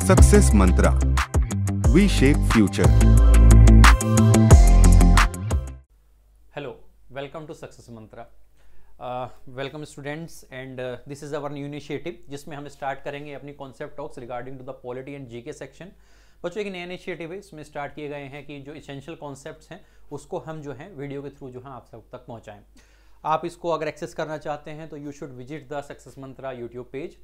Success mantra, we shape future. Hello, welcome to success mantra. Welcome students and this is our new initiative जिसमें हम start करेंगे अपनी concept talks regarding to the polity and GK section. बच्चों एक नया initiative है, इसमें स्टार्ट किए गए हैं कि जो इसेंशियल कॉन्सेप्ट्स हैं उसको हम जो है वीडियो के थ्रू जो है आप सब तक पहुंचाएं। आप इसको अगर एक्सेस करना चाहते हैं तो you should visit the success Mantra YouTube page.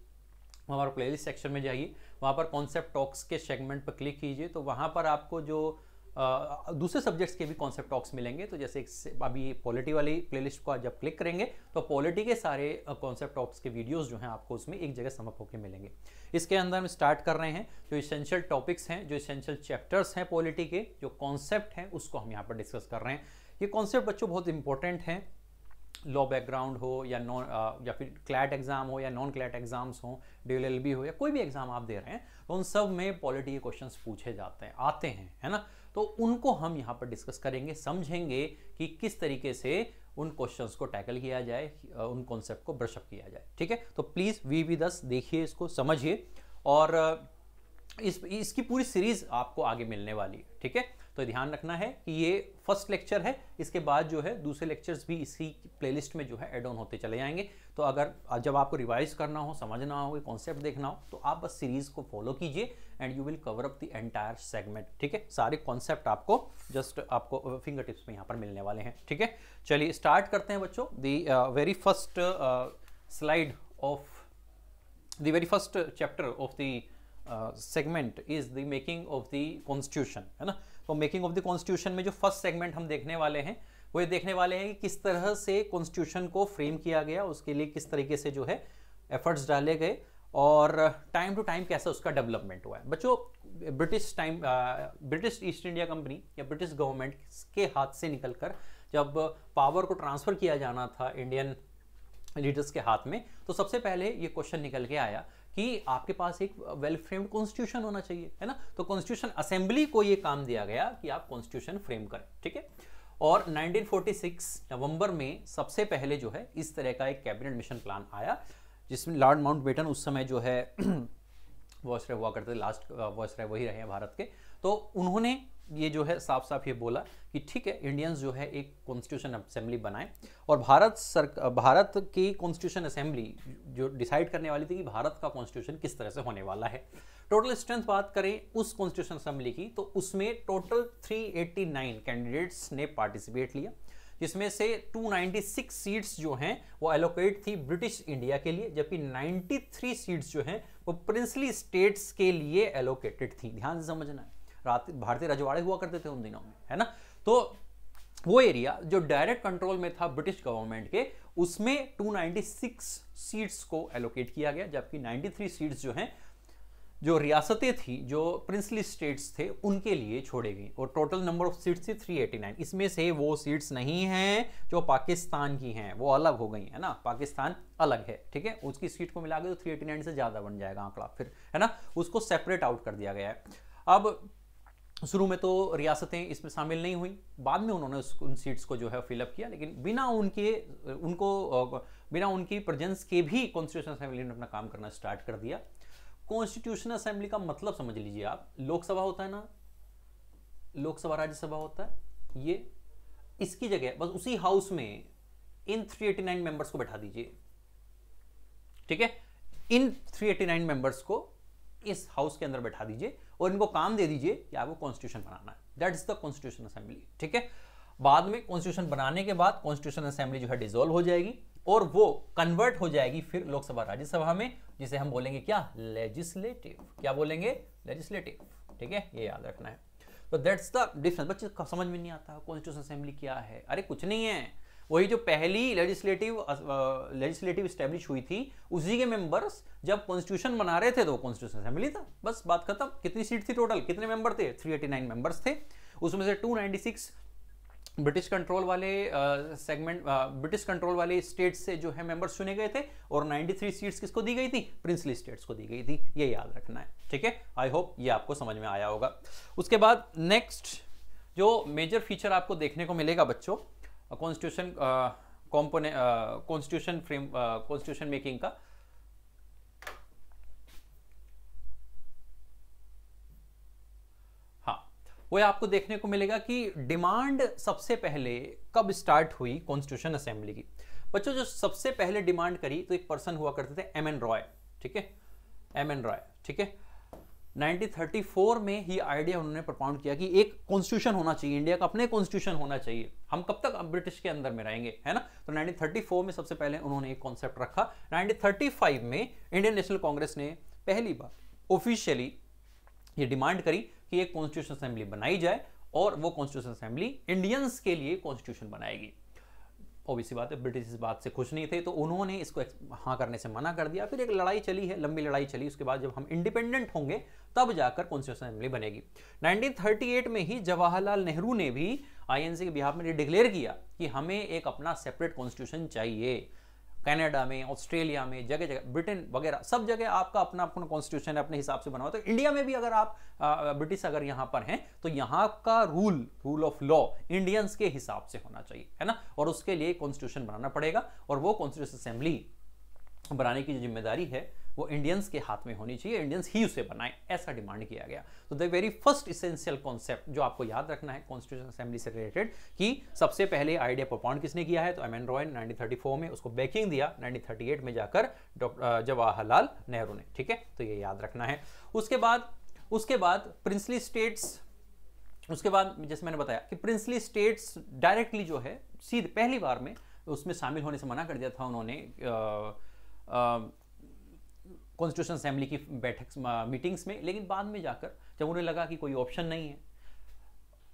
हमारा प्लेलिस्ट सेक्शन में जाइए, वहाँ पर कॉन्सेप्ट टॉक्स के सेगमेंट पर क्लिक कीजिए तो वहाँ पर आपको जो दूसरे सब्जेक्ट्स के भी कॉन्सेप्ट टॉक्स मिलेंगे। तो जैसे अभी पॉलिटी वाली प्लेलिस्ट को जब क्लिक करेंगे तो पॉलिटी के सारे कॉन्सेप्ट टॉक्स के वीडियोस जो हैं आपको उसमें एक जगह समप होकर मिलेंगे। इसके अंदर हम स्टार्ट कर रहे हैं जो इसेंशियल टॉपिक्स हैं, जो इसेंशियल चैप्टर्स हैं पॉलिटी के, जो कॉन्सेप्ट हैं उसको हम यहाँ पर डिस्कस कर रहे हैं। ये कॉन्सेप्ट बच्चों बहुत इंपॉर्टेंट हैं, लॉ बैकग्राउंड हो या नॉन या फिर क्लैट एग्जाम हो या नॉन क्लैट एग्जाम्स हो, DLLB हो या कोई भी एग्जाम आप दे रहे हैं तो उन सब में पॉलिटी के क्वेश्चंस पूछे जाते हैं, आते हैं, है ना। तो उनको हम यहाँ पर डिस्कस करेंगे, समझेंगे कि किस तरीके से उन क्वेश्चंस को टैकल किया जाए, उन कॉन्सेप्ट को ब्रशअप किया जाए। ठीक है, तो प्लीज़ VV10 देखिए, इसको समझिए और इसकी पूरी सीरीज आपको आगे मिलने वाली है। ठीक है, तो ध्यान रखना है कि ये फर्स्ट लेक्चर है, इसके बाद जो है दूसरे लेक्चर्स भी इसी प्लेलिस्ट में जो है ऐड ऑन होते चले जाएंगे। तो अगर जब आपको रिवाइज करना हो, समझना हो, कॉन्सेप्ट देखना हो तो आप बस सीरीज को फॉलो कीजिए and you will cover up the entire segment. ठीक है, सारे कॉन्सेप्ट आपको आपको फिंगर टिप्स में यहाँ पर मिलने वाले हैं। ठीक है, चलिए स्टार्ट करते हैं बच्चों। The very first slide of the very first chapter of the segment is the making of the constitution, है ना। तो मेकिंग ऑफ द कॉन्स्टिट्यूशन में जो फर्स्ट सेगमेंट हम देखने वाले हैं वो ये देखने वाले हैं कि किस तरह से कॉन्स्टिट्यूशन को फ्रेम किया गया, उसके लिए किस तरीके से जो है एफर्ट्स डाले गए और टाइम टू टाइम कैसा उसका डेवलपमेंट हुआ है। बच्चों ब्रिटिश ईस्ट इंडिया कंपनी या ब्रिटिश गवर्नमेंट के हाथ से निकलकर जब पावर को ट्रांसफर किया जाना था इंडियन लीडर्स के हाथ में, तो सबसे पहले ये क्वेश्चन निकल के आया कि आपके पास एक वेल फ्रेम्ड कॉन्स्टिट्यूशन होना चाहिए, है ना। तो कॉन्स्टिट्यूशन असेंबली को ये काम दिया गया कि आप कॉन्स्टिट्यूशन फ्रेम करें। ठीक है, और 1946 नवंबर में सबसे पहले जो है इस तरह का एक कैबिनेट मिशन प्लान आया जिसमें लॉर्ड माउंटबेटन उस समय जो है वॉइसरॉय हुआ करते थे, लास्ट वॉइसरॉय वही रहे हैं भारत के। तो उन्होंने ये जो है साफ साफ ये बोला कि ठीक है, इंडियंस जो है एक कॉन्स्टिट्यूशन असेंबली बनाएं और भारत की कॉन्स्टिट्यूशन असेंबली जो डिसाइड करने वाली थी कि भारत का कॉन्स्टिट्यूशन किस तरह से होने वाला है। टोटल स्ट्रेंथ बात करें उस कॉन्स्टिट्यूशन असेंबली की तो उसमें टोटल 389 कैंडिडेट्स ने पार्टिसिपेट लिया, जिसमें से 296 सीट्स जो हैं वो एलोकेट थी ब्रिटिश इंडिया के लिए, जबकि 93 सीट्स जो हैं वो प्रिंसली स्टेट्स के लिए एलोकेटेड थी। ध्यान से समझना है, भारतीय रजवाड़े हुआ करते थे उन दिनों में, है ना। तो वो एरिया जो डायरेक्ट कंट्रोल में था ब्रिटिश गवर्नमेंट के, उसमें 296 सीट्स को एलोकेट किया गया, जबकि 93 सीट्स जो हैं जो रियासतें थी, जो प्रिंसली स्टेट्स थे, उनके लिए छोड़े गई और टोटल नंबर ऑफ सीट्स थी 389। इसमें से वो सीट्स नहीं हैं जो पाकिस्तान की हैं, वो अलग हो गई है ना, पाकिस्तान अलग है। ठीक है, उसकी सीट को मिला के तो 389 से ज़्यादा बन जाएगा आंकड़ा फिर, है ना, उसको सेपरेट आउट कर दिया गया है। अब शुरू में तो रियासतें इसमें शामिल नहीं हुई, बाद में उन्होंने उन सीट्स को जो है फिलअप किया, लेकिन बिना उनकी प्रेजेंस के भी कॉन्स्टिट्यूशन असेंबली ने अपना काम करना स्टार्ट कर दिया। कॉन्स्टिट्यूशन असेंबली का मतलब समझ लीजिए आप, लोकसभा होता है ना, लोकसभा राज्यसभा होता है, ये इसकी जगह बस उसी हाउस में इन 389 मेंबर्स को बैठा दीजिए। ठीक है, इन 389 मेंबर्स को इस हाउस के अंदर बैठा दीजिए और इनको काम दे दीजिए कि आपको कॉन्स्टिट्यूशन बनाना है। That is the constitution assembly. ठीक है, बाद में कॉन्स्टिट्यूशन बनाने के बाद कॉन्स्टिट्यूशन असेंबली जो है डिसॉल्व हो जाएगी और वो कन्वर्ट हो जाएगी फिर लोकसभा राज्यसभा में, जिसे हम बोलेंगे क्या, लेजिस्लेटिव। क्या बोलेंगे, लेजिस्लेटिव। ठीक है, ये याद रखना है। तो दैट्स द डिफरेंस। बच्चे समझ में नहीं आता कॉन्स्टिट्यूशन असेंबली क्या है, अरे कुछ नहीं है, वही जो पहली लेजिस्लेटिव स्टैब्लिश हुई थी उसी के मेंबर्स जब कॉन्स्टिट्यूशन बना रहे थे तो कॉन्स्टिट्यूशन असेंबली था, बस बात खत्म। कितनी सीट थी टोटल, कितने मेंबर थे, 389 मेंबर्स थे। उसमें से 296 ब्रिटिश कंट्रोल वाले स्टेट से जो है मेंबर्स चुने गए थे और 93 सीट्स किसको दी गई थी, प्रिंसली स्टेट्स को दी गई थी। ये याद रखना है। ठीक है, आई होप ये आपको समझ में आया होगा। उसके बाद नेक्स्ट जो मेजर फीचर आपको देखने को मिलेगा बच्चों कॉन्स्टिट्यूशन मेकिंग का, वो आपको देखने को मिलेगा कि डिमांड सबसे पहले कब स्टार्ट हुई कॉन्स्टिट्यूशन असेंबली की। बच्चों जो सबसे पहले डिमांड करी तो एक पर्सन हुआ करते थे एम.एन. रॉय, ठीक है, एम.एन. रॉय, ठीक है। 1934 में ही आइडिया उन्होंने propound किया कि एक कॉन्स्टिट्यूशन होना चाहिए, इंडिया का अपने कॉन्स्टिट्यूशन होना चाहिए, हम कब तक ब्रिटिश के अंदर में रहेंगे, है ना। तो 1934 में सबसे पहले उन्होंने एक कॉन्सेप्ट रखा। 1935 में इंडियन नेशनल कांग्रेस ने पहली बार ऑफिशियली ये डिमांड करी कि एक कॉन्स्टिट्यूशन असेंबली बनाई जाए और वो कॉन्स्टिट्यूशन असेंबली इंडियंस के लिए कॉन्स्टिट्यूशन बनाएगी। ऑब्वियसली बात है, ब्रिटिश इस बात से खुश नहीं थे, तो उन्होंने इसको हाँ करने से मना कर दिया। फिर एक लड़ाई चली है, लंबी लड़ाई चली, उसके बाद जब हम इंडिपेंडेंट होंगे तब जाकर कॉन्स्टिट्यूशन असेंबली बनेगी। 1938 में ही जवाहरलाल नेहरू ने भी आईएनसी के बिहाफ में डिक्लेयर किया कि हमें एक अपना सेपरेट कॉन्स्टिट्यूशन चाहिए। कनाडा में, ऑस्ट्रेलिया में, जगह जगह, ब्रिटेन वगैरह सब जगह आपका अपना अपना कॉन्स्टिट्यूशन है, अपने हिसाब से बना हुआ। तो इंडिया में भी अगर आप ब्रिटिश अगर यहाँ पर हैं तो यहाँ का रूल ऑफ लॉ इंडियंस के हिसाब से होना चाहिए, है ना। और उसके लिए कॉन्स्टिट्यूशन बनाना पड़ेगा और वो कॉन्स्टिट्यूशन असेंबली बनाने की जो जिम्मेदारी है वो इंडियंस के हाथ में होनी चाहिए, इंडियंस ही उसे बनाए, ऐसा डिमांड किया गया। तो the very first essential concept जो आपको याद रखना है कॉन्स्टिट्यूशन असेंबली से रिलेटेड कि सबसे पहले आइडिया propound किसने किया है, तो एम.एन. रॉय ने 1934 में उसको बैकिंग दिया, 1938 में जाकर जवाहरलाल नेहरू ने, ठीक है। तो ये याद रखना है। उसके बाद प्रिंसली स्टेट्स, उसके बाद जैसे मैंने बताया कि प्रिंसली स्टेट्स डायरेक्टली जो है सीधे पहली बार में उसमें शामिल होने से मना कर दिया था उन्होंने कॉन्स्टिट्यूशन असेंबली की बैठक मीटिंग्स में। लेकिन बाद में जाकर जब उन्हें लगा कि कोई ऑप्शन नहीं है,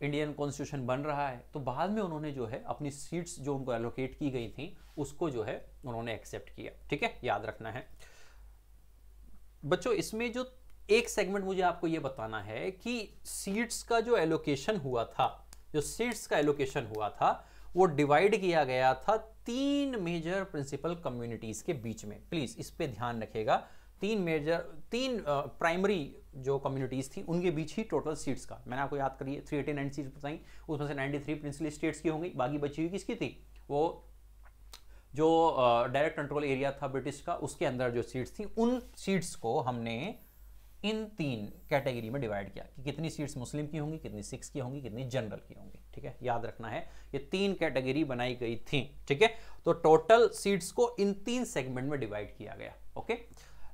इंडियन कॉन्स्टिट्यूशन बन रहा है, तो बाद में उन्होंने जो है अपनी सीट्स जो उनको एलोकेट की गई थी उसको जो है उन्होंने एक्सेप्ट किया, ठीक है, याद रखना है। बच्चों इसमें जो एक सेगमेंट मुझे आपको ये बताना है कि सीट्स का जो एलोकेशन हुआ था, जो सीट्स का एलोकेशन हुआ था वो डिवाइड किया गया था 3 मेजर प्रिंसिपल कम्युनिटीज के बीच में। प्लीज इस पे ध्यान रखिएगा, 3 प्राइमरी जो कम्युनिटीज थी उनके बीच ही टोटल सीट्स का मैंने आपको याद करिए 389 सीट्स बताई, उसमें से 93 प्रिंसिपल स्टेट्स की होंगी, बाकी बची हुई किसकी थी, वो जो डायरेक्ट कंट्रोल एरिया था ब्रिटिश का उसके अंदर जो सीट्स थी, उन सीट्स को हमने इन 3 कैटेगरी में डिवाइड किया कि कितनी सीट्स मुस्लिम की होंगी, कितनी सिख्स की होंगी, कितनी जनरल की होंगी, ठीक है, याद रखना है। ये 3 कैटेगरी बनाई गई थी, ठीक है। तो टोटल सीट्स को इन 3 सेगमेंट में डिवाइड किया गया, ओके।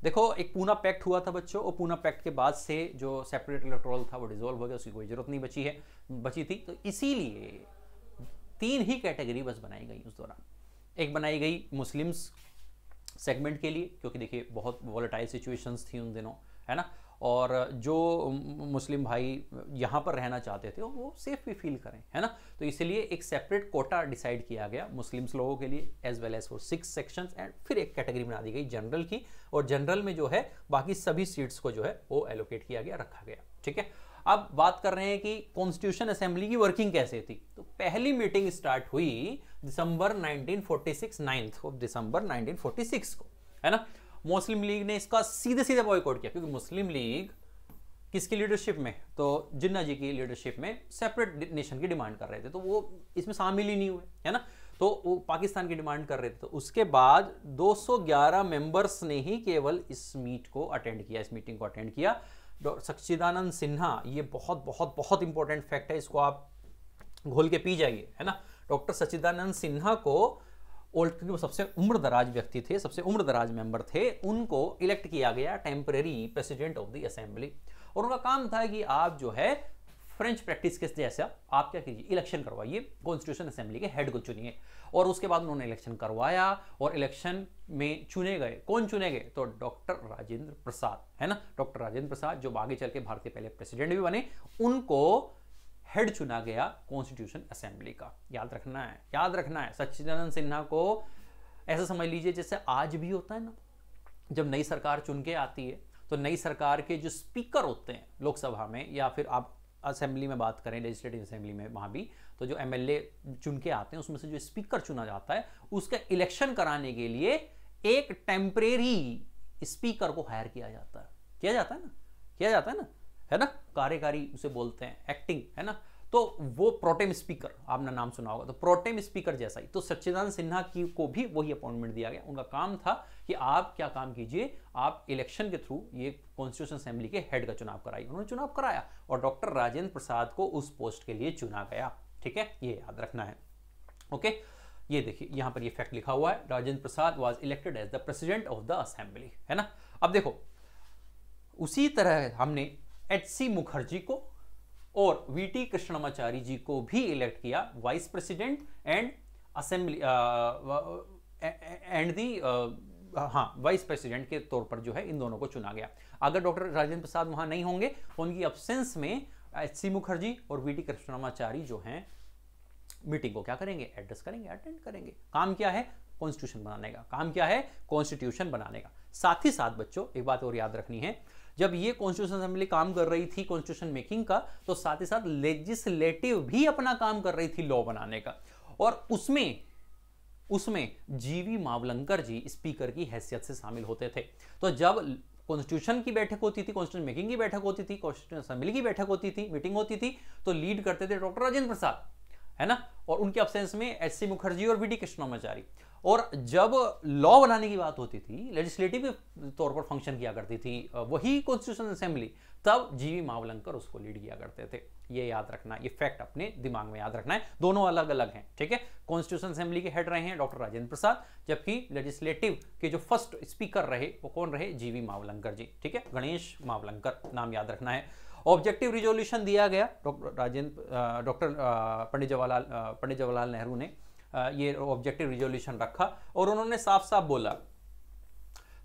देखो एक पूना पैक्ट हुआ था बच्चों, और पूना पैक्ट के बाद से जो सेपरेट इलेक्टोरल था वो डिसॉल्व हो गया, उसकी कोई जरूरत नहीं बची थी। तो इसीलिए 3 ही कैटेगरी बस बनाई गई उस दौरान। एक बनाई गई मुस्लिम्स सेगमेंट के लिए, क्योंकि देखिए बहुत वॉलेटाइल सिचुएशंस थी उन दिनों, है ना, और जो मुस्लिम भाई यहाँ पर रहना चाहते थे वो सेफ भी फील करें, है ना। तो इसलिए एक सेपरेट कोटा डिसाइड किया गया मुस्लिम्स लोगों के लिए as well as for 6 sections, and फिर एक कैटेगरी बना दी गई जनरल की, और जनरल में जो है बाकी सभी सीट्स को जो है वो एलोकेट किया गया, रखा गया, ठीक है। अब बात कर रहे हैं कि कॉन्स्टिट्यूशन असेंबली की वर्किंग कैसे थी। तो पहली मीटिंग स्टार्ट हुई दिसंबर 1946, 9 दिसंबर 1946 को, है ना। मुस्लिम लीग ने इसका सीधे सीधे बॉयकॉट किया, क्योंकि मुस्लिम लीग किसकी लीडरशिप में, तो जिन्ना जी की लीडरशिप में सेपरेट नेशन की डिमांड कर रहे थे, तो वो इसमें शामिल ही नहीं हुए, है ना। तो वो पाकिस्तान की डिमांड कर रहे थे। तो उसके बाद 211 मेंबर्स ने ही केवल इस मीटिंग को अटेंड किया। सच्चिदानंद सिन्हा, ये बहुत बहुत बहुत इंपॉर्टेंट फैक्ट है, इसको आप घोल के पी जाइए, है ना। डॉक्टर सच्चिदानंद सिन्हा को क्योंकि वो सबसे उम्र दराज व्यक्ति थे, सबसे उम्र दराज मेंबर थे, उनको इलेक्ट किया गया temporary president of the assembly. और उनका काम था कि आप जो है फ्रेंच प्रैक्टिस के जैसा आप क्या कीजिए, इलेक्शन करवाइए, कॉन्स्टिट्यूशन असेंबली के हेड को चुनिए। और उसके बाद उन्होंने इलेक्शन करवाया, और इलेक्शन में चुने गए, कौन चुने गए, तो डॉक्टर राजेंद्र प्रसाद, है ना। डॉक्टर राजेंद्र प्रसाद जो आगे चल के भारत के पहले प्रेसिडेंट भी बने, उनको हेड चुना गया कॉन्स्टिट्यूशन असेंबली का। याद रखना है। सच्चिदानंद सिन्हा को ऐसा समझ लीजिए जैसे आज भी होता है ना, जब नई सरकार चुन के आती है तो नई सरकार के जो स्पीकर होते हैं लोकसभा में, या फिर आप असेंबली में बात करें, लेजिस्लेटिव असेंबली में, वहां भी तो जो एमएलए चुन के आते हैं उसमें से जो स्पीकर चुना जाता है, उसका इलेक्शन कराने के लिए एक टेम्परेरी स्पीकर को हायर किया जाता है ना, है ना, कार्यकारी उसे बोलते हैं, एक्टिंग, है ना। तो वो प्रोटेम स्पीकर, आपने नाम सुना होगा, तो प्रोटेम स्पीकर जैसा ही तो सच्चिदानंद सिन्हा की को भी वही अपॉइंटमेंट दिया गया। उनका काम था कि आप क्या काम कीजिए, आप इलेक्शन के थ्रू ये कॉन्स्टिट्यूशन असेंबली के हेड का चुनाव कराइए। उन्होंने चुनाव कराया और डॉक्टर राजेंद्र प्रसाद को उस पोस्ट के लिए चुना गया। ठीक है, ये याद रखना है। ओके, ये देखिए यहां पर ये फैक्ट लिखा हुआ है, Rajendra Prasad was elected as the president of the assembly, है ना। अब देखो उसी तरह हमने एच.सी. मुखर्जी को और वी.टी. कृष्णमाचारी जी को भी इलेक्ट किया vice president and assembly and the vice president के तौर पर जो है इन दोनों को चुना गया। अगर डॉक्टर राजेंद्र प्रसाद वहां नहीं होंगे तो उनकी अब्सेंस में एच.सी. मुखर्जी और वी.टी. कृष्णमाचारी जो हैं मीटिंग को क्या करेंगे, एड्रेस करेंगे, अटेंड करेंगे। काम क्या है, कॉन्स्टिट्यूशन बनाने का। काम क्या है, कॉन्स्टिट्यूशन बनाने का। साथ ही साथ बच्चों एक बात और याद रखनी है, जब ये कॉन्स्टिट्यूशन असेंबली काम कर रही थी कॉन्स्टिट्यूशन मेकिंग का, तो साथ ही साथ लेजिस्लेटिव भी अपना काम कर रही थी लॉ बनाने का। और उसमें जीवी मावलंकर जी स्पीकर की हैसियत से शामिल होते थे। तो जब कॉन्स्टिट्यूशन की बैठक होती थी, कॉन्स्टिट्यूशन मेकिंग की बैठक होती थी, कॉन्स्टिट्यूशन असेंबली की बैठक होती थी, मीटिंग होती थी, तो लीड करते थे डॉक्टर राजेंद्र प्रसाद, है ना। और उनके अब्सेंस में एच.सी. मुखर्जी और वी.टी. कृष्णमाचारी। और जब लॉ बनाने की बात होती थी, लेजिस्लेटिव तौर पर फंक्शन किया करती थी वही कॉन्स्टिट्यूशन असेंबली, तब जीवी मावलंकर उसको लीड किया करते थे। ये याद रखना, ये फैक्ट अपने दिमाग में याद रखना है। दोनों अलग अलग हैं, ठीक है। कॉन्स्टिट्यूशन असेंबली के हेड रहे हैं डॉक्टर राजेंद्र प्रसाद, जबकि लेजिस्लेटिव के जो फर्स्ट स्पीकर रहे वो कौन रहे, जीवी मावलंकर जी, ठीक है। गणेश मावलंकर नाम याद रखना है। ऑब्जेक्टिव रिजोल्यूशन दिया गया डॉक्टर पंडित जवाहरलाल नेहरू ने ये ऑब्जेक्टिव रिजोल्यूशन रखा और उन्होंने साफ साफ बोला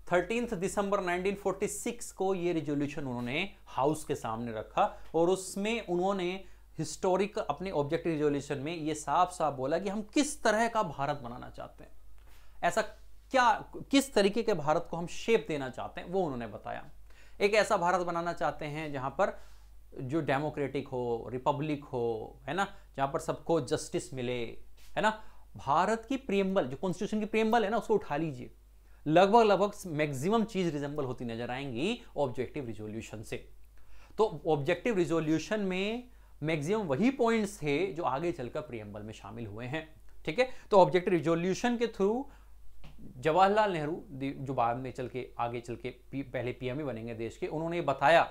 13 दिसंबर 1946 को ये रिजोल्यूशन उन्होंने हाउस के सामने रखा और उसमें उन्होंने हिस्टोरिक अपने ऑब्जेक्टिव रिजोल्यूशन में ये साफ साफ बोला कि हम किस तरह का भारत बनाना चाहते हैं, ऐसा क्या, किस तरीके के भारत को हम शेप देना चाहते हैं, वो उन्होंने बताया। एक ऐसा भारत बनाना चाहते हैं जहां पर जो डेमोक्रेटिक हो, रिपब्लिक हो, है ना, जहां पर सबको जस्टिस मिले, है ना। भारत की प्रियम्बल, जो कॉन्स्टिट्यूशन की प्रियम्बल है ना, उसको उठा लीजिए, लगभग मैक्सिमम चीज रिजेंबल होती नजर आएंगी ऑब्जेक्टिव रिजोल्यूशन से। तो ऑब्जेक्टिव रिजोल्यूशन में मैक्सिमम वही पॉइंट्स थे जो आगे चलकर प्रियम्बल में शामिल हुए हैं, ठीक है। तो ऑब्जेक्टिव रिजोल्यूशन के थ्रू जवाहरलाल नेहरू जो बाद में आगे चल के पहले पीएम ही बनेंगे देश के, उन्होंने बताया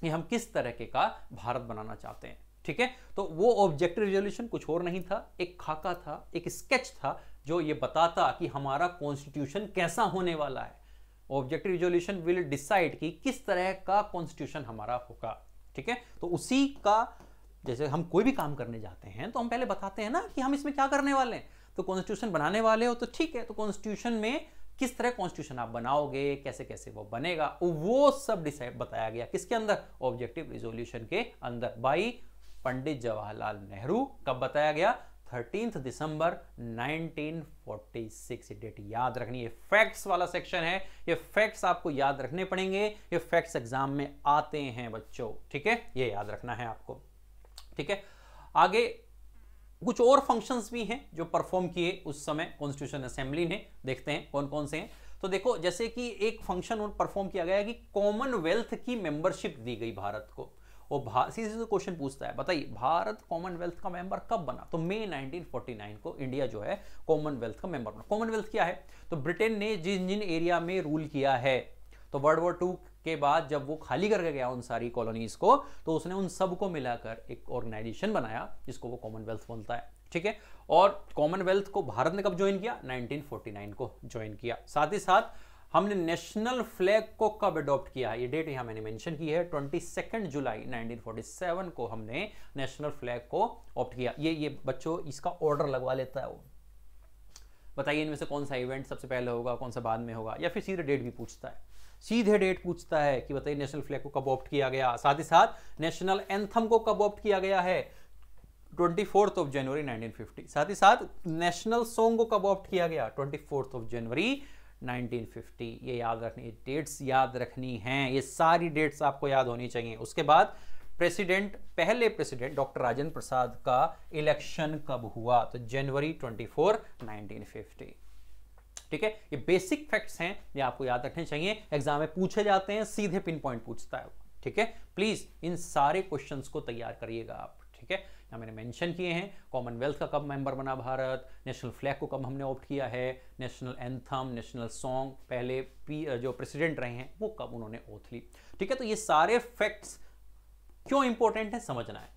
कि हम किस तरह के का भारत बनाना चाहते हैं, ठीक है। तो वो ऑब्जेक्टिव रिजोल्यूशन कुछ और नहीं था, एक खाका था, एक स्केच था जो ये बताता कि हमारा कॉन्स्टिट्यूशन कैसा होने वाला है। ऑब्जेक्टिव रिजोल्यूशन विल डिसाइड कि किस तरह का कॉन्स्टिट्यूशन हमारा होगा, ठीक है। तो उसी का, जैसे हम कोई भी काम करने जाते हैं तो हम पहले बताते हैं ना कि हम इसमें क्या करने वाले हैं। तो कॉन्स्टिट्यूशन बनाने वाले हो तो ठीक है, तो कॉन्स्टिट्यूशन में किस तरह कॉन्स्टिट्यूशन आप बनाओगे, कैसे कैसे वो बनेगा, वो सब डिसाइड बताया गया किसके अंदर, ऑब्जेक्टिव रिजोल्यूशन के अंदर, बाई पंडित जवाहरलाल नेहरू। कब बताया गया, 13 दिसंबर 1946। डेट याद रखनी है, फैक्ट्स वाला सेक्शन है, ये फैक्ट्स आपको याद रखने पड़ेंगे, ये फैक्ट्स एग्जाम में आते हैं बच्चों, ठीक है, ये याद रखना है आपको, ठीक है। आगे कुछ और फंक्शंस भी हैं जो परफॉर्म किए उस समय कॉन्स्टिट्यूशन असेंबली ने, देखते हैं कौन कौन से हैं। तो देखो, जैसे कि एक फंक्शन परफॉर्म किया गया कि कॉमनवेल्थ की मेंबरशिप दी गई भारत को। और सीधे से क्वेश्चन पूछता है, बताइए भारत कॉमनवेल्थ का मेंबर कब बना, तो मई 1949 को इंडिया जो है कॉमनवेल्थ का मेंबर बना। कॉमनवेल्थ क्या है, तो ब्रिटेन ने जिन जिन एरिया में रूल किया है, तो वर्ल्ड वॉर 2 के बाद जब वो खाली करके गया उन सारी कॉलोनीज को, तो उसने उन सबको मिलाकर एक ऑर्गेनाइजेशन बनाया जिसको वो कॉमनवेल्थ बोलता है, ठीक है। और कॉमनवेल्थ को भारत ने कब ज्वाइन किया, 1949 को ज्वाइन किया। साथ ही साथ हमने नेशनल फ्लैग को कब अडॉप्ट किया, ये डेट यहां मैंने मेंशन की है, 22 जुलाई 1947 को हमने नेशनल फ्लैग को ऑप्ट किया। ये बच्चों इसका ऑर्डर लगवा लेता है वो, बताइए इनमें से कौन सा इवेंट सबसे पहले होगा, कौन सा बाद में होगा, या फिर सीधे डेट भी पूछता है, सीधे डेट पूछता है कि बताइए नेशनल फ्लैग को कब ऑप्ट किया गया। साथ ही साथ नेशनल एंथम को कब ऑप्ट किया गया है, 24 जनवरी 1950। साथ ही साथ नेशनल सॉन्ग को कब ऑप्ट किया गया, 24 जनवरी 1950। ये याद रखनी, डेट्स याद रखनी हैं, ये सारी डेट्स आपको याद होनी चाहिए। उसके बाद पहले प्रेसिडेंट डॉक्टर राजेंद्र प्रसाद का इलेक्शन कब हुआ, तो जनवरी 24, 1950, ठीक है। ये बेसिक फैक्ट्स हैं, ये आपको याद रखने चाहिए, एग्जाम में पूछे जाते हैं, सीधे पिन पॉइंट पूछता है, ठीक है। प्लीज इन सारे क्वेश्चंस को तैयार करिएगा आप, ठीक है, यहाँ मैंने मेंशन किए हैं कॉमनवेल्थ का कब मेंबर बना भारत, नेशनल फ्लैग को कब हमने ऑप्ट किया है, नेशनल एंथम, नेशनल सॉन्ग, पहले जो प्रेसिडेंट रहे हैं वो कब उन्होंने ओथ ली। ठीक है, तो ये सारे फैक्ट्स क्यों इंपॉर्टेंट है समझना है।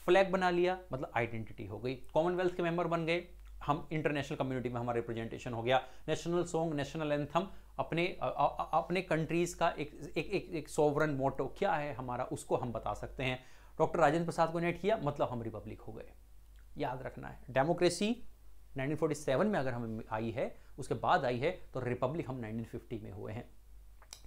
फ्लैग बना लिया मतलब आइडेंटिटी हो गई, कॉमनवेल्थ के मेंबर बन गए, हम इंटरनेशनल कम्युनिटी में हमारा रिप्रेजेंटेशन हो गया, नेशनल सॉन्ग, नेशनल एंथम, अपने कंट्रीज का एक सोवरन मोटो क्या है हमारा उसको हम बता सकते हैं। डॉक्टर राजेंद्र प्रसाद को नेट किया मतलब हम रिपब्लिक हो गए, याद रखना है। डेमोक्रेसी 1947 में अगर हमें आई है, उसके बाद आई है, तो रिपब्लिक हम 1950 में हुए हैं।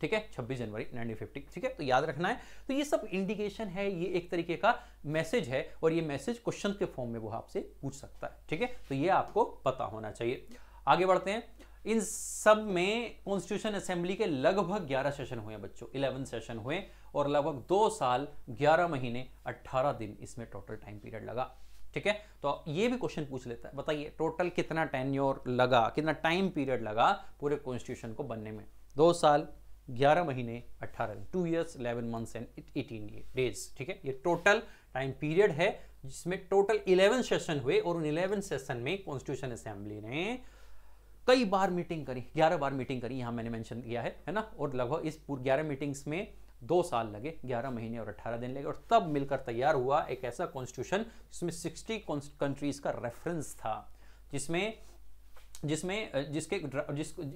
ठीक है, 26 जनवरी 1950। ठीक है, तो याद रखना है। तो ये सब इंडिकेशन है, ये एक तरीके का मैसेज है, और ये मैसेज क्वेश्चन के फॉर्म में वो आपसे पूछ सकता है। ठीक है, तो ये आपको पता होना चाहिए। आगे बढ़ते हैं। इन सब में कॉन्स्टिट्यूशन असेंबली के लगभग 11 सेशन हुए बच्चों, 11 सेशन हुए, और लगभग 2 साल 11 महीने 18 दिन इसमें टोटल टाइम पीरियड लगा। ठीक है, तो ये भी क्वेश्चन पूछ लेता है, बताइए टोटल कितना टेन्योर लगा, कितना टाइम पीरियड लगा पूरे कॉन्स्टिट्यूशन को बनने में। 2 साल 11 महीने 18 दिन, 2 years 11 months and 18 days। ठीक है, ये टोटल टाइम पीरियड है जिसमें टोटल 11 सेशन हुए, और उन 11 सेशन में कॉन्स्टिट्यूशन असेंबली ने कई बार मीटिंग करी, 11 बार मीटिंग करी, यहां मैंने मेंशन किया है ना। और लगभग इस पूरे 11 मीटिंग्स में 2 साल लगे, 11 महीने और 18 दिन लगे, और तब मिलकर तैयार हुआ एक ऐसा कॉन्स्टिट्यूशन जिसमें 60 कंट्रीज का रेफरेंस था,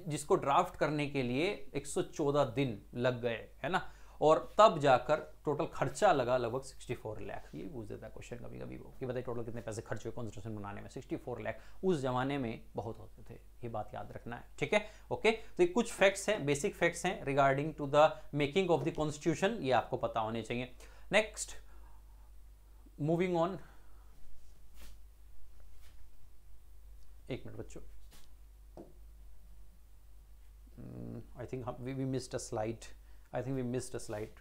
जिसको ड्राफ्ट करने के लिए 114 दिन लग गए, है ना। और तब जाकर टोटल खर्चा लगा लगभग 64 लाख। ये पूछ देता है क्वेश्चन कभी कभी वो कि बताइए टोटल कितने पैसे खर्च हुए कॉन्स्टिट्यूशन बनाने में। 64 लाख उस जमाने में बहुत होते थे, ये बात याद रखना है। ठीक है, ओके। तो ये कुछ फैक्ट्स हैं, बेसिक फैक्ट्स हैं regarding to the making of the constitution, ये आपको पता होने चाहिए। नेक्स्ट, मूविंग ऑन, एक मिनट बच्चों, I think we missed a slide. I think we missed a slide.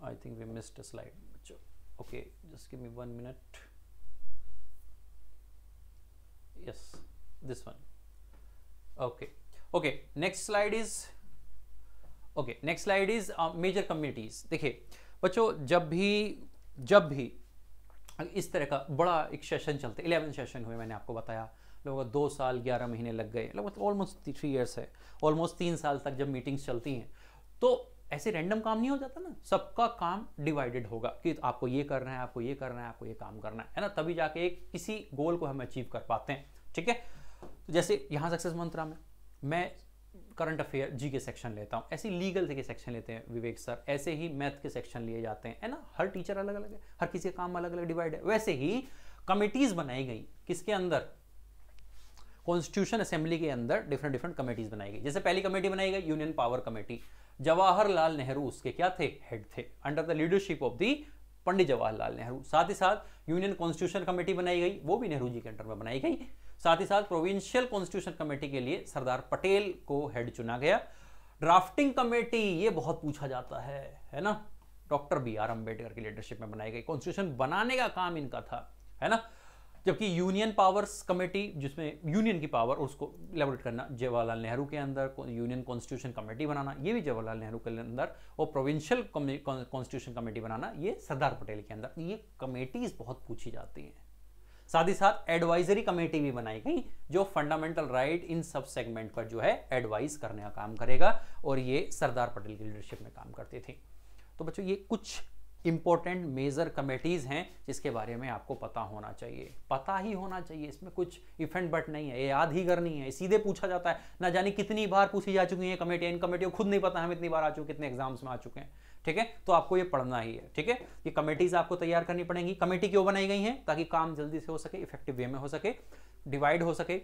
I think we missed a slide. Okay, just give me 1 minute. Yes, this one. Okay. Okay. Next slide is. Okay, next slide is major communities. देखिए बच्चों, जब भी इस तरह का बड़ा एक session चलते, 11 सेशन हुए मैंने आपको बताया, लगभग 2 साल 11 महीने लग गए, लगभग ऑलमोस्ट 3 years है, ऑलमोस्ट 3 साल तक जब मीटिंग्स चलती हैं, तो ऐसे रैंडम काम नहीं हो जाता ना, सबका काम डिवाइडेड होगा कि आपको ये करना है, आपको ये करना है, आपको ये काम करना है ना, तभी जाके एक किसी गोल को हम अचीव कर पाते हैं। ठीक है, तो जैसे यहाँ सक्सेस मंत्रा में मैं करंट अफेयर जी के सेक्शन लेता हूँ, ऐसे लीगल के सेक्शन लेते हैं विवेक सर, ऐसे ही मैथ के सेक्शन लिए जाते हैं, है ना। हर टीचर अलग अलग है, हर किसी का काम अलग अलग डिवाइड है। वैसे ही कमिटीज बनाई गई, किसके अंदर, कॉन्स्टिट्यूशन असेंबली के अंदर डिफरेंट कमेटीज बनाई गई। जैसे पहली कमेटी बनाई गई union power committee, Jawaharlal Nehru उसके क्या थे, हेड थे, under the leadership of the Pandit Jawaharlal Nehru. साथ ही साथ यूनियन कॉन्स्टिट्यूशन कमेटी बनाई गई, वो भी नेहरू जी के अंडर में बनाई गई। साथ ही साथ प्रोविंशियल कॉन्स्टिट्यूशन कमेटी के लिए सरदार पटेल को हेड चुना गया। ड्राफ्टिंग कमेटी, ये बहुत पूछा जाता है ना, डॉक्टर BR अम्बेडकर की लीडरशिप में बनाई गई। कॉन्स्टिट्यूशन बनाने का काम इनका था, है ना। जबकि यूनियन पावर्स कमेटी, जिसमें यूनियन की पावर उसको इलेबोरेट करना, जवाहरलाल नेहरू के अंदर यूनियन कॉन्स्टिट्यूशन कमेटी बनाना, ये भी जवाहरलाल नेहरू के अंदर, और प्रोविंशियल कॉन्स्टिट्यूशन कमेटी बनाना, ये सरदार पटेल के अंदर। ये कमेटीज बहुत पूछी जाती हैं। साथ ही साथ एडवाइजरी कमेटी भी बनाई गई, जो फंडामेंटल राइट इन सब सेगमेंट पर जो है एडवाइस करने का काम करेगा, और ये सरदार पटेल की लीडरशिप में काम करती थी। तो बच्चों, ये कुछ इंपॉर्टेंट मेजर कमेटीज हैं जिसके बारे में आपको पता होना चाहिए, पता ही होना चाहिए, इसमें कुछ इफ एंड बट नहीं है, ये याद ही करनी है, सीधे पूछा जाता है, ना जाने कितनी बार पूछी जा चुकी है कमेटियां, इन कमेटियों को खुद नहीं पता हम इतनी बार आ चुके, कितने एग्जाम्स में आ चुके हैं। ठीक है, तो आपको ये पढ़ना ही है। ठीक है, ये कमेटीज आपको तैयार करनी पड़ेंगी। कमेटी क्यों बनाई गई हैं, ताकि काम जल्दी से हो सके, इफेक्टिव वे में हो सके, डिवाइड हो सके,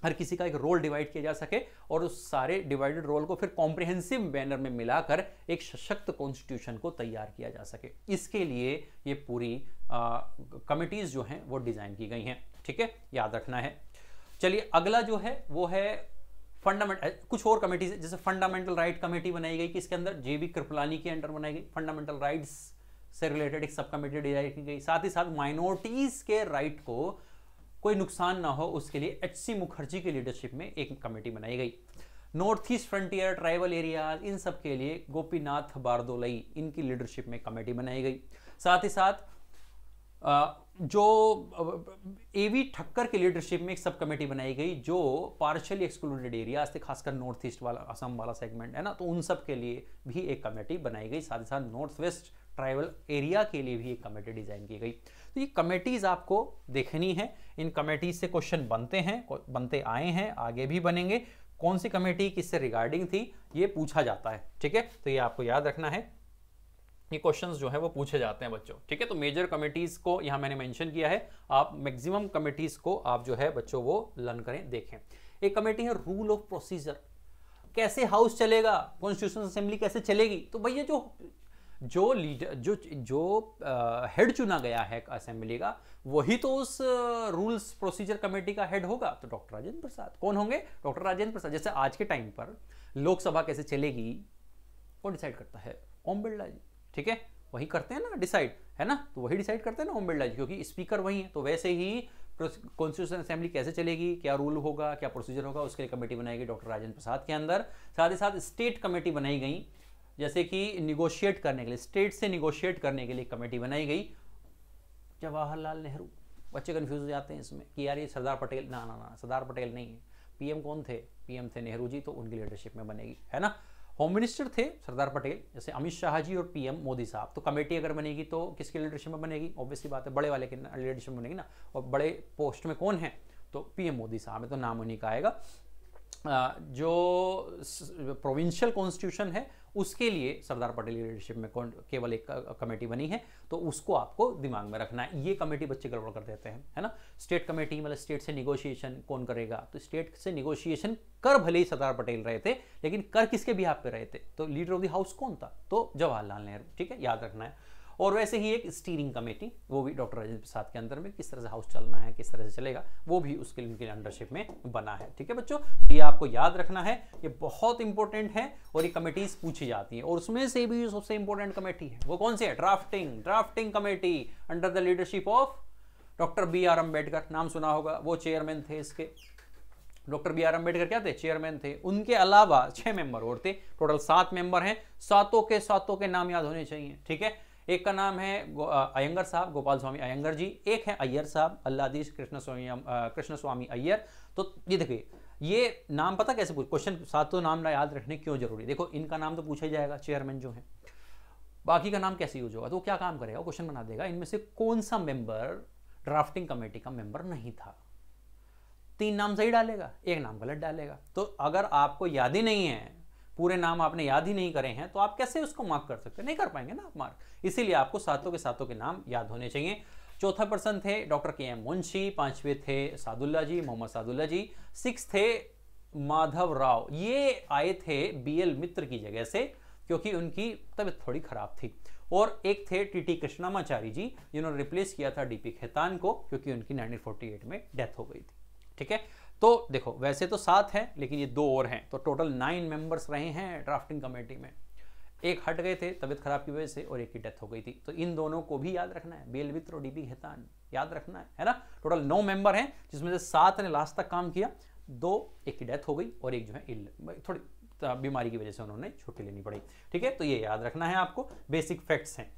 हर किसी का एक रोल डिवाइड किया जा सके, और उस सारे डिवाइडेड रोल को फिर कॉम्प्रिहेंसिव बैनर में मिलाकर एक सशक्त कॉन्स्टिट्यूशन को तैयार किया जा सके। इसके लिए ये पूरी कमिटीज जो हैं वो डिजाइन की गई हैं। ठीक है, याद रखना है। चलिए, अगला जो है वो है कुछ और कमेटीज, जैसे फंडामेंटल राइट कमेटी बनाई गई, किसके अंदर, JB कृपलानी के अंडर बनाई गई। फंडामेंटल राइट्स से रिलेटेड एक सब कमेटी डिजाइन की गई। साथ ही साथ माइनॉरिटीज के राइट को कोई नुकसान ना हो उसके लिए एच.सी. मुखर्जी की लीडरशिप में एक कमेटी बनाई गई। North east frontier tribal areas in सब के लिए गोपीनाथ बारदोलई इनकी लीडरशिप में कमेटी बनाई गई। साथ ही साथ जो एवी ठक्कर की लीडरशिप में एक सब कमेटी बनाई गई जो पार्शियली एक्सक्लूडेड एरियाज थे, खासकर नॉर्थ ईस्ट वाला असम वाला सेगमेंट है ना, तो उन सब के लिए भी एक कमेटी बनाई गई। साथ ही साथ नॉर्थ वेस्ट ट्राइबल एरिया के लिए भी एक कमेटी डिजाइन की गई। तो ये कमेटीज आपको देखनी है, इन कमेटीज से क्वेश्चन बनते आए हैं, आगे भी बनेंगे। कौन सी कमेटी किससे रिगार्डिंग थी ये पूछा जाता है, ठीक है, तो ये आपको याद रखना है, ये क्वेश्चंस जो है वो पूछे जाते हैं बच्चों, ठीक है। तो मेजर कमेटीज को यहां मैंने मेंशन किया है, आप मैक्सिमम कमेटीज को आप जो है बच्चों वो लर्न करें, देखें। एक कमेटी है रूल ऑफ प्रोसीजर, कैसे हाउस चलेगा, कॉन्स्टिट्यूशनल असेंबली कैसे चलेगी। तो भैया जो लीडर जो हेड चुना गया है असेंबली का, वही तो उस रूल्स प्रोसीजर कमेटी का हेड होगा। तो डॉक्टर राजेंद्र प्रसाद कौन होंगे? डॉक्टर राजेंद्र प्रसाद। जैसे आज के टाइम पर लोकसभा कैसे चलेगी कौन डिसाइड करता है? ओम बिरला जी, ठीक है, वही करते हैं ना डिसाइड, है ना, तो वही डिसाइड करते हैं ना ओम बिरला जी, क्योंकि स्पीकर वही है। तो वैसे ही कॉन्स्टिट्यूशन असेंबली कैसे चलेगी, क्या रूल होगा, क्या प्रोसीजर होगा, उसके लिए कमेटी बनाई गई डॉक्टर राजेंद्र प्रसाद के अंदर। साथ ही साथ स्टेट कमेटी बनाई गई, जैसे कि निगोशिएट करने के लिए, स्टेट से निगोशिएट करने के लिए कमेटी बनाई गई। जवाहरलाल नेहरू, बच्चे कंफ्यूज हो जाते हैं इसमें कि यार ये सरदार पटेल, ना सरदार पटेल नहीं है, पीएम कौन थे? पीएम थे नेहरू जी, तो उनकी लीडरशिप में बनेगी, है ना। होम मिनिस्टर थे सरदार पटेल, जैसे अमित शाह जी और पीएम मोदी साहब। तो कमेटी अगर बनेगी तो किसकी लीडरशिप में बनेगी? ऑब्वियसली बात है बड़े वाले की लीडरशिप में बनेगी ना, और बड़े पोस्ट में कौन है? तो पीएम मोदी साहब है, तो नाम उन्हीं का आएगा। जो प्रोविंशियल कॉन्स्टिट्यूशन है उसके लिए सरदार पटेल की लीडरशिप में केवल एक कमेटी बनी है, तो उसको आपको दिमाग में रखना है। ये कमेटी बच्चे गड़बड़ कर देते हैं, है ना। स्टेट कमेटी मतलब स्टेट से निगोशिएशन कौन करेगा? तो स्टेट से निगोशिएशन कर भले ही सरदार पटेल रहे थे, लेकिन कर किसके बिहाफ पे रहे थे? तो लीडर ऑफ द हाउस कौन था? तो जवाहरलाल नेहरू, ठीक है, याद रखना है। और वैसे ही एक स्टीयरिंग कमेटी, वो भी डॉक्टर राजेंद्र प्रसाद के अंदर में, किस तरह से हाउस चलना है, किस तरह से चलेगा, वो भी उसके उनके अंडरशिप में बना है, ठीक है बच्चों। तो ये आपको याद रखना है, ये बहुत इंपॉर्टेंट है और ये कमेटीज पूछी जाती है। और उसमें से भी सबसे इंपॉर्टेंट कमेटी है वो कौन सी है? Drafting committee under the leadership of doctor B R. Ambedkar. नाम सुना होगा, वो चेयरमैन थे इसके। Doctor B R. अम्बेडकर क्या थे? चेयरमैन थे। उनके अलावा 6 मेंबर और थे, टोटल 7 मेंबर हैं। सातों के नाम याद होने चाहिए, ठीक है। एक का नाम है अयंगर साहब, गोपाल स्वामी अयंगर जी। एक है अय्यर साहब, अल्लादीश कृष्ण स्वामी अय्यर। तो ये देखिए, ये नाम पता कैसे पूछ, क्वेश्चन सातों नाम ना याद रखने क्यों जरूरी? देखो इनका नाम तो पूछा ही जाएगा, चेयरमैन जो है, बाकी का नाम कैसे यूज होगा? तो क्या काम करेगा? क्वेश्चन बना देगा, इनमें से कौन सा मेंबर ड्राफ्टिंग कमेटी का मेंबर नहीं था। 3 नाम सही डालेगा, 1 नाम गलत डालेगा। तो अगर आपको याद ही नहीं है, पूरे नाम आपने याद ही नहीं करे हैं, तो आप कैसे उसको मार्क कर सकते हैं? नहीं कर पाएंगे ना आप मार्क। इसीलिए आपको सातों के नाम याद होने चाहिए। चौथा पर्सन थे डॉक्टर के.एम. मुंशी, 5वें थे सादुल्ला जी, मोहम्मद सादुल्ला जी, 6 थे माधव राव। ये आए थे बी.एल. मित्र की जगह से, क्योंकि उनकी तबीयत थोड़ी खराब थी। और एक थे टी.टी. कृष्णामाचारी जी, जिन्होंने रिप्लेस किया था डी.पी. खेतान को, क्योंकि उनकी 1948 में डेथ हो गई थी, ठीक है। तो देखो वैसे तो 7 हैं, लेकिन ये 2 और हैं, तो टोटल 9 मेंबर्स रहे हैं ड्राफ्टिंग कमेटी में। एक हट गए थे तबीयत खराब की वजह से, और एक की डेथ हो गई थी। तो इन दोनों को भी याद रखना है, बी.एल. मित्र और डी.पी. खेतान याद रखना है ना। टोटल 9 मेंबर हैं, जिसमें से 7 ने लास्ट तक काम किया, 2 एक की डेथ हो गई, और एक जो है थोड़ी बीमारी की वजह से उन्होंने छुट्टी लेनी पड़ी, ठीक है। तो ये याद रखना है आपको, बेसिक फैक्ट्स हैं।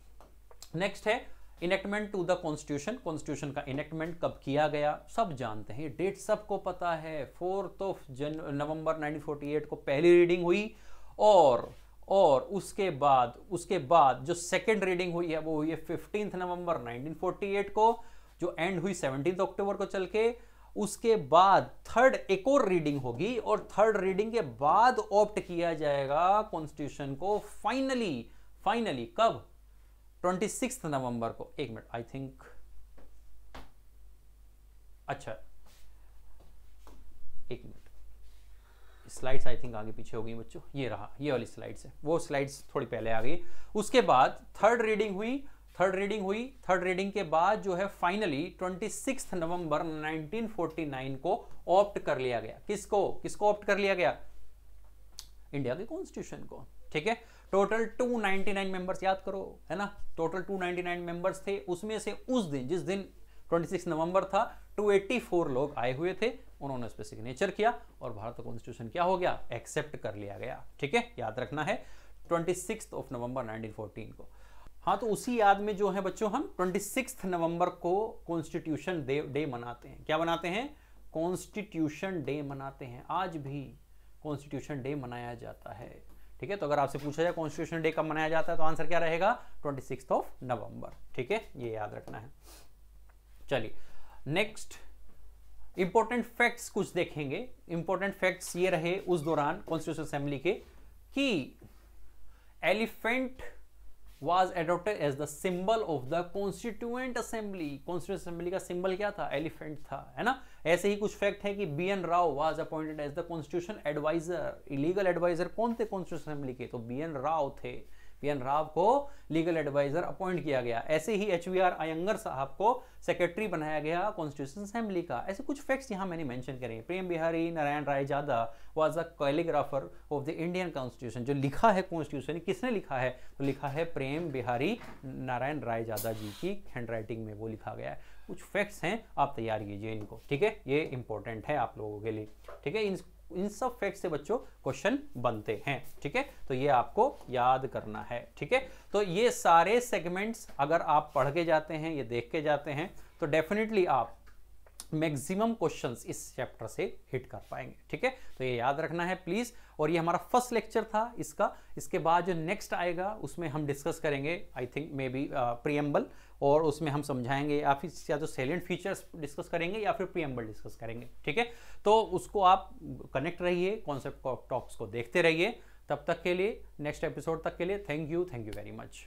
नेक्स्ट है enactment to the constitution. Constitution का इनेक्टमेंट कब किया गया सब जानते हैं, डेट सबको पता है। 4 नवंबर 1948 को पहली रीडिंग हुई, और उसके बाद जो सेकेंड रीडिंग हुई है वो हुई है 15 नवंबर 1948 को, जो एंड हुई 17 अक्टूबर को चल के। उसके बाद थर्ड एक और रीडिंग होगी, और थर्ड रीडिंग के बाद ऑप्ट किया जाएगा कॉन्स्टिट्यूशन को फाइनली कब? 26 नवंबर को। 1 मिनट, आई थिंक, अच्छा 1 मिनट, स्लाइड्स आई थिंक आगे पीछे हो गई बच्चों। ये रहा, ये वाली स्लाइड्स है, वो स्लाइड्स थोड़ी पहले आ गई। उसके बाद थर्ड रीडिंग हुई, थर्ड रीडिंग के बाद जो है फाइनली 26 नवंबर 1949 को ऑप्ट कर लिया गया। किसको ऑप्ट कर लिया गया? इंडिया के कॉन्स्टिट्यूशन को, ठीक है। टोटल 299 मेंबर्स याद करो, है ना। टोटल 299 मेंबर्स थे, उसमें से उस दिन जिस दिन 26 नवंबर था, 284 लोग आए हुए थे, उन्होंने उस पर सिग्नेचर किया और भारत का कॉन्स्टिट्यूशन क्या हो गया, एक्सेप्ट कर लिया गया। ठीक है, याद रखना है 26 नवंबर 1914 को। हाँ, तो उसी याद में जो है बच्चों हम 26 नवंबर को कॉन्स्टिट्यूशन डे मनाते हैं। क्या मनाते हैं, कॉन्स्टिट्यूशन डे मनाते हैं। आज भी कॉन्स्टिट्यूशन डे मनाया जाता है। ठीक है, तो अगर आपसे पूछा जाए कॉन्स्टिट्यूशन डे कब मनाया जाता है तो आंसर क्या रहेगा, 26 नवंबर। ठीक है, ये याद रखना है। चलिए नेक्स्ट इंपॉर्टेंट फैक्ट्स कुछ देखेंगे। इंपॉर्टेंट फैक्ट्स ये रहे उस दौरान कॉन्स्टिट्यूशन असेंबली के कि elephant was adopted as the symbol of the constituent assembly। constituent assembly का सिंबल क्या था, एलिफेंट था, है ना। ऐसे ही कुछ फैक्ट है कि BN Rao was appointed as the constitution advisor। Legal advisor कौन थे कॉन्स्टिट्यूशन असेंबली के, तो BN राव थे। BN राव को लीगल एडवाइजर अपॉइंट किया गया। ऐसे ही HVR अयंगर साहब को सेक्रेटरी बनाया गया कॉन्स्टिट्यूशन असेंबली का। ऐसे कुछ फैक्ट्स यहाँ मैंने मेंशन करे। प्रेम बिहारी नारायण राय जादा was a calligrapher of the Indian constitution. जो लिखा है कॉन्स्टिट्यूशन, किसने लिखा है, तो लिखा है प्रेम बिहारी नारायण राय जादा जी की हैंडराइटिंग में वो लिखा गया है। कुछ फैक्ट्स हैं, आप तैयार कीजिए इनको। ठीक है, ये इंपॉर्टेंट है आप लोगों के लिए। ठीक है, इन सब फैक्ट से बच्चों क्वेश्चन बनते हैं। ठीक है, तो ये आपको याद करना है। ठीक है, तो ये सारे सेगमेंट्स अगर आप पढ़ के जाते हैं, ये देख के जाते हैं, तो डेफिनेटली आप मैक्सिमम क्वेश्चंस इस चैप्टर से हिट कर पाएंगे। ठीक है, तो ये याद रखना है प्लीज। और ये हमारा फर्स्ट लेक्चर था इसका। इसके बाद जो नेक्स्ट आएगा उसमें हम डिस्कस करेंगे I think may be preamble, और उसमें हम समझाएंगे या तो सैलिएंट फीचर्स डिस्कस करेंगे या फिर प्रीएम्बल डिस्कस करेंगे। ठीक है, तो उसको आप कनेक्ट रहिए, कॉन्सेप्ट टॉक्स को देखते रहिए। तब तक के लिए, नेक्स्ट एपिसोड तक के लिए थैंक यू वेरी मच।